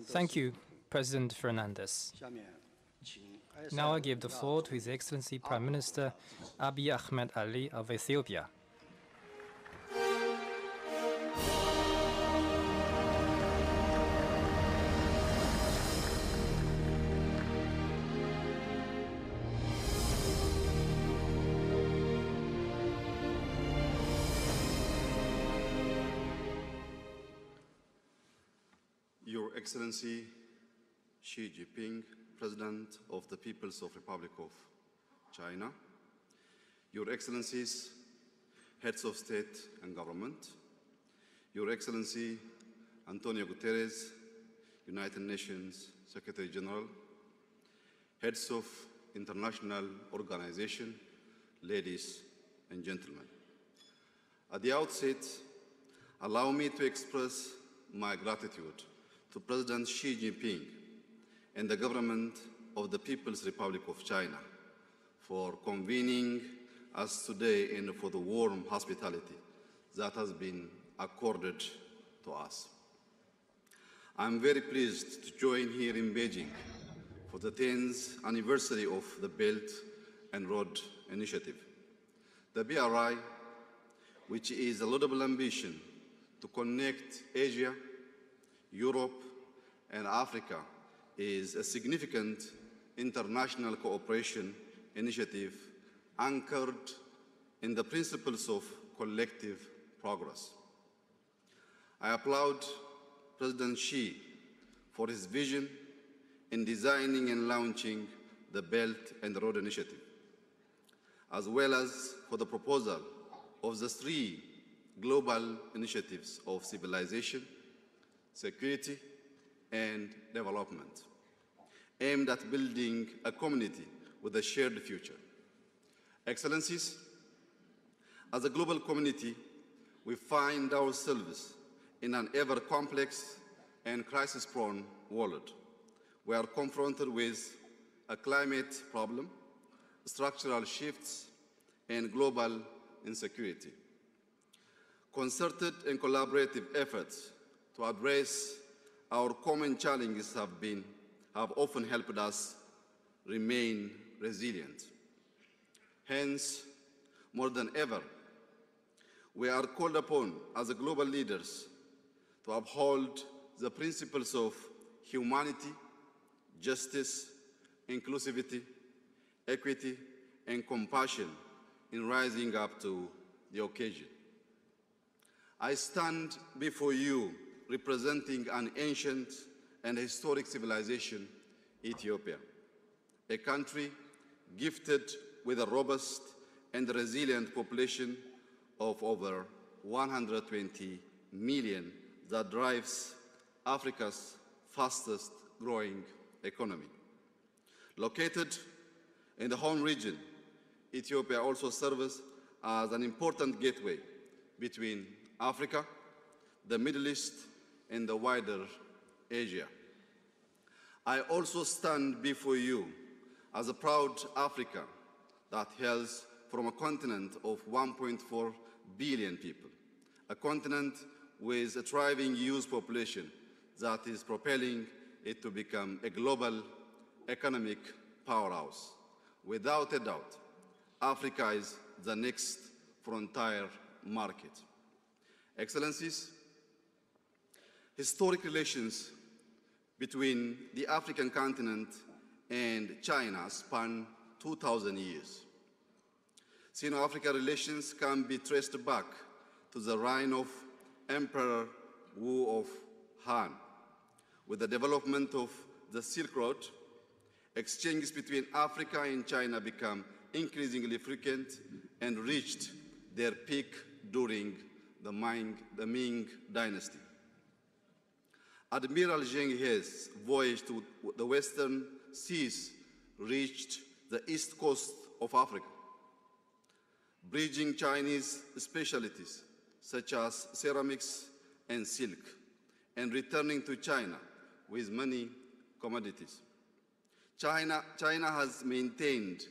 Thank you, President Fernandez. Now I give the floor to His Excellency Prime Minister Abiy Ahmed Ali of Ethiopia. Your Excellency Xi Jinping, President of the People's Republic of China, Your Excellencies, Heads of State and Government, Your Excellency Antonio Guterres, United Nations Secretary General, Heads of International Organization, ladies and gentlemen. At the outset, allow me to express my gratitude to President Xi Jinping and the government of the People's Republic of China for convening us today and for the warm hospitality that has been accorded to us. I'm very pleased to join here in Beijing for the 10th anniversary of the Belt and Road Initiative. The BRI, which is a laudable ambition to connect Asia, Europe, and Africa, is a significant international cooperation initiative anchored in the principles of collective progress. I applaud President Xi for his vision in designing and launching the Belt and Road Initiative, as well as for the proposal of the 3 global initiatives of civilization, security, and development, aimed at building a community with a shared future. Excellencies, as a global community, we find ourselves in an ever-complex and crisis-prone world. We are confronted with a climate problem, structural shifts, and global insecurity. Concerted and collaborative efforts to address our common challenges have often helped us remain resilient. Hence, more than ever, we are called upon as global leaders to uphold the principles of humanity, justice, inclusivity, equity, and compassion in rising up to the occasion. I stand before you representing an ancient and historic civilization, Ethiopia, a country gifted with a robust and resilient population of over 120 million that drives Africa's fastest growing economy. Located in the home region, Ethiopia also serves as an important gateway between Africa, the Middle East, and the wider Asia. I also stand before you as a proud Africa that hails from a continent of 1.4 billion people, a continent with a thriving youth population that is propelling it to become a global economic powerhouse. Without a doubt, Africa is the next frontier market. Excellencies, historic relations between the African continent and China span 2,000 years. Sino-African relations can be traced back to the reign of Emperor Wu of Han. With the development of the Silk Road, exchanges between Africa and China became increasingly frequent and reached their peak during the Ming Dynasty. Admiral Zheng He's voyage to the Western Seas reached the east coast of Africa, bridging Chinese specialties such as ceramics and silk, and returning to China with many commodities. China has maintained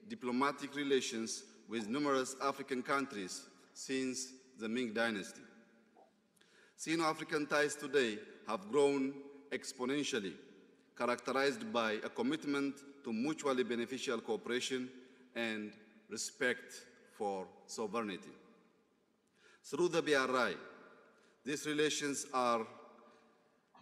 diplomatic relations with numerous African countries since the Ming Dynasty. Sino-African ties today have grown exponentially, characterized by a commitment to mutually beneficial cooperation and respect for sovereignty. Through the BRI, these relations are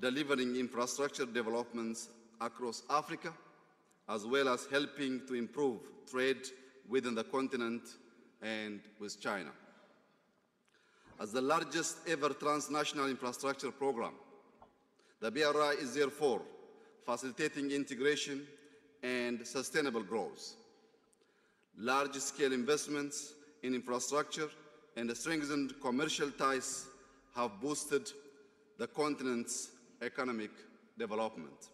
delivering infrastructure developments across Africa, as well as helping to improve trade within the continent and with China. As the largest ever transnational infrastructure program, the BRI is therefore facilitating integration and sustainable growth. Large-scale investments in infrastructure and strengthened commercial ties have boosted the continent's economic development.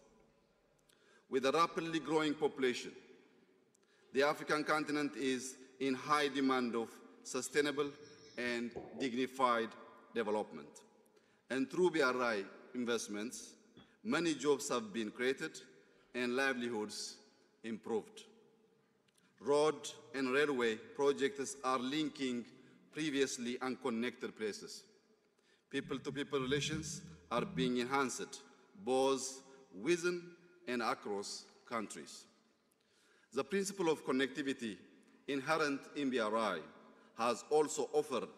With a rapidly growing population, the African continent is in high demand of sustainable and dignified development. And through BRI investments, many jobs have been created and livelihoods improved. Road and railway projects are linking previously unconnected places. People-to-people relations are being enhanced, both within and across countries. The principle of connectivity inherent in BRI has also offered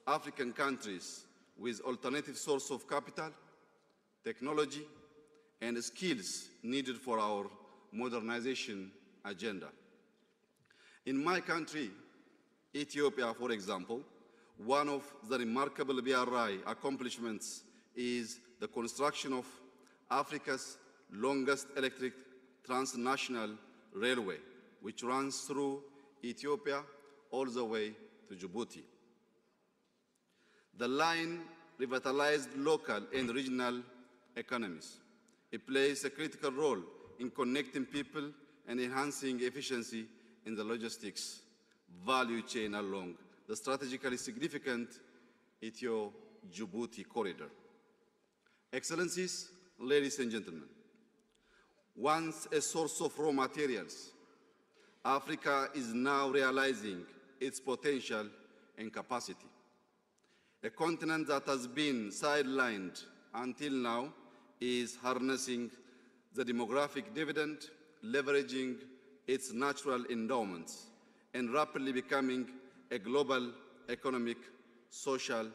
African countries with alternative sources of capital, technology, and skills needed for our modernization agenda. In my country, Ethiopia, for example, one of the remarkable BRI accomplishments is the construction of Africa's longest electric transnational railway, which runs through Ethiopia all the way to Djibouti. The line revitalized local and regional economies. It plays a critical role in connecting people and enhancing efficiency in the logistics value chain along the strategically significant Ethio-Djibouti corridor. Excellencies, ladies and gentlemen, once a source of raw materials, Africa is now realizing its potential and capacity. A continent that has been sidelined until now is harnessing the demographic dividend, leveraging its natural endowments, and rapidly becoming a global economic, social,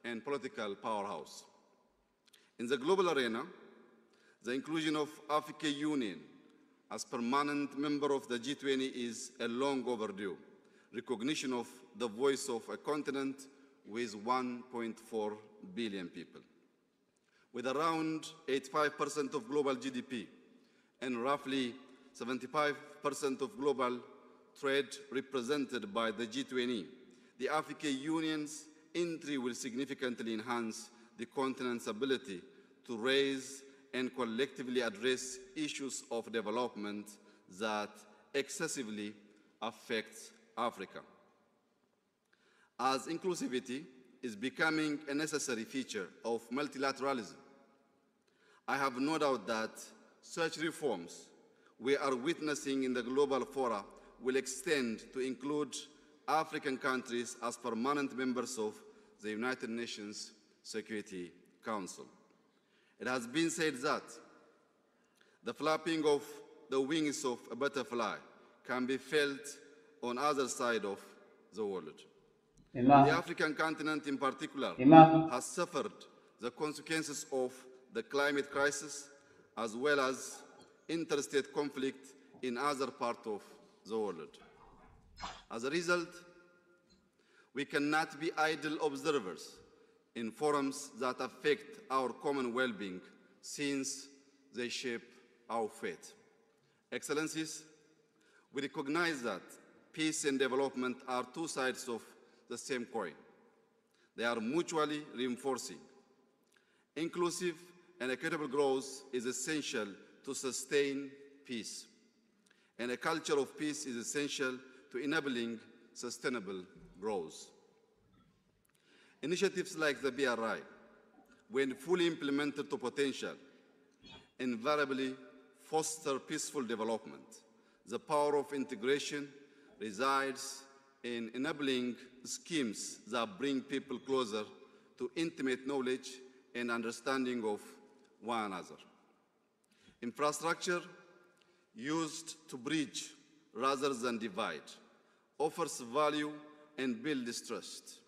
and political powerhouse. In the global arena, the inclusion of African Union as permanent member of the G20 is a long overdue recognition of the voice of a continent with 1.4 billion people. With around 85% of global GDP and roughly 75% of global trade represented by the G20, the African Union's entry will significantly enhance the continent's ability to raise and collectively address issues of development that excessively affect Africa. As inclusivity is becoming a necessary feature of multilateralism, I have no doubt that such reforms we are witnessing in the global fora will extend to include African countries as permanent members of the United Nations Security Council. It has been said that the flapping of the wings of a butterfly can be felt on either side of the world. The African continent in particular has suffered the consequences of the climate crisis as well as interstate conflict in other parts of the world. As a result, we cannot be idle observers in forums that affect our common well-being since they shape our fate. Excellencies, we recognize that peace and development are two sides of the same coin. They are mutually reinforcing. Inclusive and equitable growth is essential to sustain peace, and a culture of peace is essential to enabling sustainable growth. Initiatives like the BRI, when fully implemented to potential, invariably foster peaceful development. The power of integration resides in enabling schemes that bring people closer to intimate knowledge and understanding of one another. Infrastructure used to bridge rather than divide offers value and builds trust.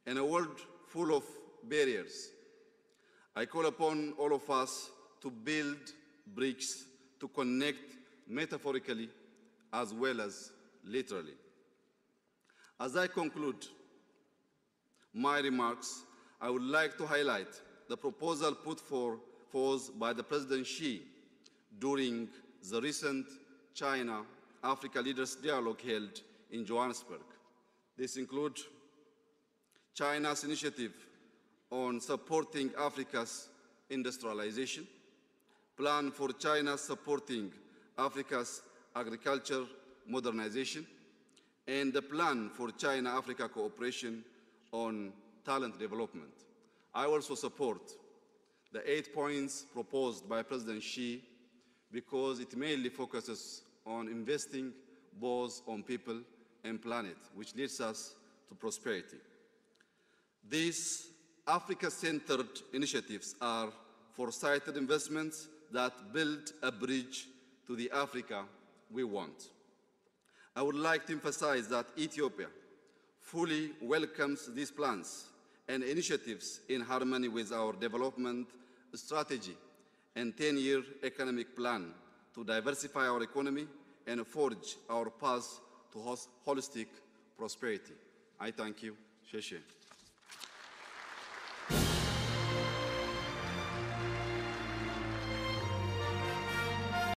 In a world full of barriers, I call upon all of us to build bridges to connect metaphorically as well as literally. As I conclude my remarks, I would like to highlight the proposal put forth by the President Xi during the recent China-Africa Leaders Dialogue held in Johannesburg. This includes China's initiative on supporting Africa's industrialization, plan for China supporting Africa's agriculture modernization, and the plan for China-Africa cooperation on talent development. I also support the 8 points proposed by President Xi because it mainly focuses on investing both on people and planet, which leads us to prosperity. These Africa-centered initiatives are foresighted investments that build a bridge to the Africa we want. I would like to emphasize that Ethiopia fully welcomes these plans and initiatives in harmony with our development strategy and 10-year economic plan to diversify our economy and forge our path to holistic prosperity. I thank you. Sheshe.